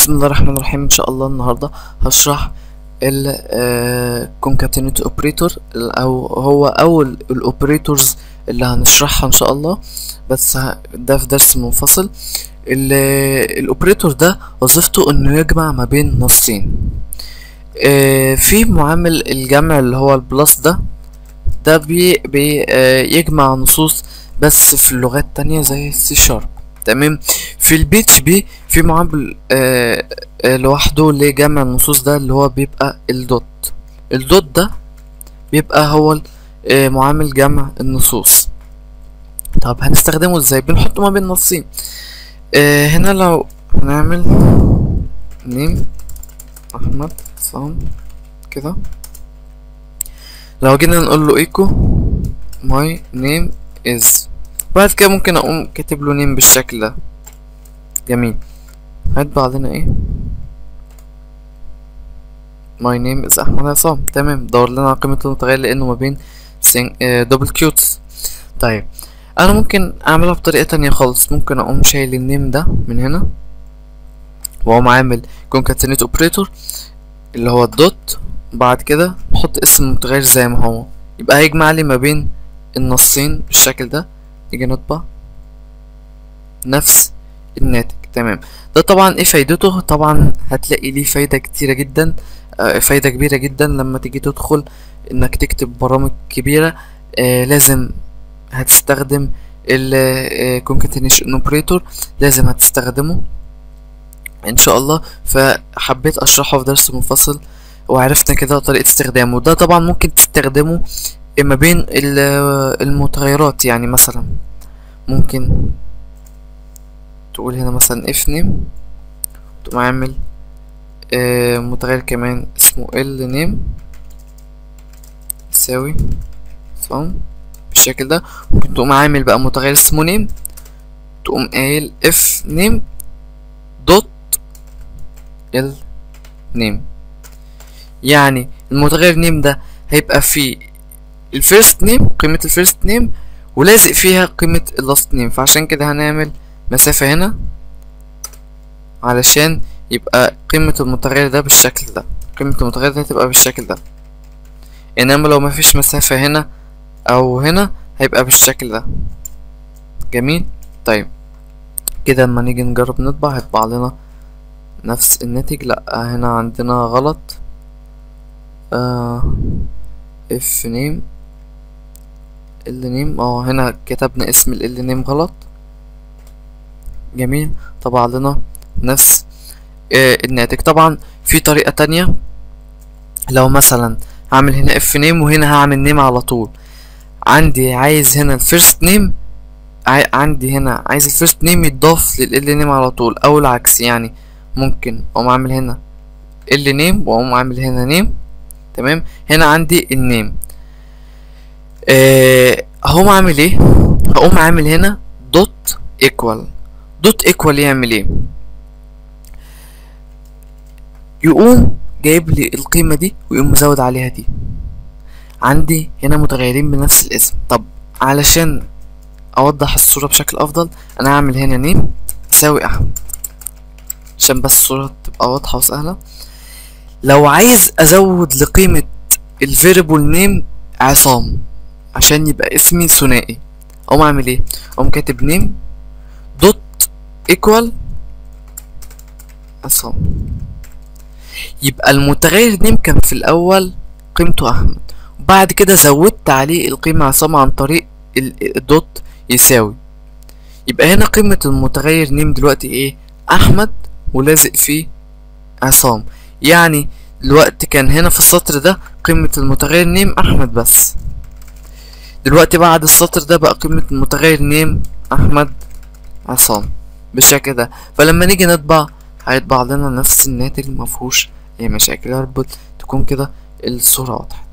بسم الله الرحمن الرحيم. ان شاء الله النهارده هشرح ال concatenate operator او هو اول الاوبريتورز اللي هنشرحها ان شاء الله، بس ده في درس منفصل. الاوبريتور ده وظيفته انه يجمع ما بين نصين. في معامل الجمع اللي هو البلس ده يجمع نصوص بس في اللغات تانية زي السي شارب. تمام. في البي اتش بي في معامل لوحده لجمع النصوص، ده اللي هو بيبقى الدوت ده بيبقى هو معامل جمع النصوص. طب هنستخدمه ازاي؟ بنحطه ما بين نصين. هنا لو هنعمل نيم احمد صام كده، لو جينا نقول له ايكو ماي نيم از، بعد كده ممكن اقوم كاتب له نيم بالشكل ده. جميل. هيطبع لنا ايه؟ ماي نيم از احمد عصام. تمام. دور لنا على قيمة المتغير لانه ما بين دبل كيوتس. طيب انا ممكن اعملها بطريقة تانية خالص. ممكن اقوم شايل النيم ده من هنا واقوم عامل concatenate اوبريتور اللي هو الدوت، بعد كده نحط اسم المتغير زي ما هو، يبقى هيجمع لي ما بين النصين بالشكل ده. نيجي نطبع نفس الناتج. تمام. ده طبعا ايه فايدته؟ طبعا هتلاقي ليه فايدة كتيرة جدا، فايدة كبيرة جدا لما تيجي تدخل انك تكتب برامج كبيرة. لازم هتستخدم ال concatenation operator، لازم هتستخدمه ان شاء الله. فحبيت اشرحه في درس منفصل وعرفنا كده طريقة استخدامه. ده طبعا ممكن تستخدمه ما بين المتغيرات، يعني مثلا ممكن تقول هنا مثلا if name، تقوم عامل متغير كمان اسمه ال name يساوي صم بالشكل ده. ممكن تقوم عامل بقى متغير اسمه name، تقوم قايل if name دوت ال name. يعني المتغير name ده هيبقى فيه الفيرست نيم، قيمة الفيرست نيم، ولازق فيها قيمة اللاست نيم. فعشان كده هنعمل مسافة هنا علشان يبقى قيمة المتغير ده بالشكل ده، قيمة المتغير ده هتبقى بالشكل ده. انما لو مفيش مسافة هنا او هنا هيبقى بالشكل ده. جميل. طيب كده اما نيجي نجرب نطبع هيطبع لنا نفس الناتج. لا هنا عندنا غلط. اف نيم ال نيم، هنا كتبنا اسم ال نيم غلط. جميل. طبع لنا نفس الناتج. طبعا في طريقة تانية، لو مثلا هعمل هنا اف نيم وهنا هعمل نيم على طول، عندي عايز هنا الفيرست نيم، عندي هنا عايز الفيرست نيم يتضاف لل نيم على طول، او العكس. يعني ممكن اقوم عامل هنا ال نيم واقوم عامل هنا نيم. تمام. هنا عندي النيم، هقوم عامل ايه؟ هقوم عامل هنا دوت ايكوال. دوت ايكوال يعمل ايه؟ يقوم جايب لي القيمة دي ويقوم مزود عليها دي. عندي هنا متغيرين بنفس الاسم. طب علشان اوضح الصورة بشكل افضل، انا هعمل هنا نيم يساوي احمد عشان بس الصورة تبقى واضحة وسهلة. لو عايز ازود لقيمة الفيريبل نيم عصام عشان يبقى اسمي ثنائي، اقوم اعمل ايه؟ اقوم كاتب نيم دوت ايكوال عصام. يبقى المتغير نيم كان في الاول قيمته احمد، وبعد كده زودت عليه القيمة عصام عن طريق الدوت يساوي. يبقى هنا قيمة المتغير نيم دلوقتي ايه؟ احمد ولازق فيه عصام. يعني دلوقتي كان هنا في السطر ده قيمة المتغير نيم احمد بس، دلوقتي بعد السطر ده بقى قيمة المتغير نيم احمد عصام بالشكل ده. فلما نيجي نطبع هيطبع لنا نفس الناتج، مفهوش اي مشاكل. يا رب تكون كده الصورة واضحة.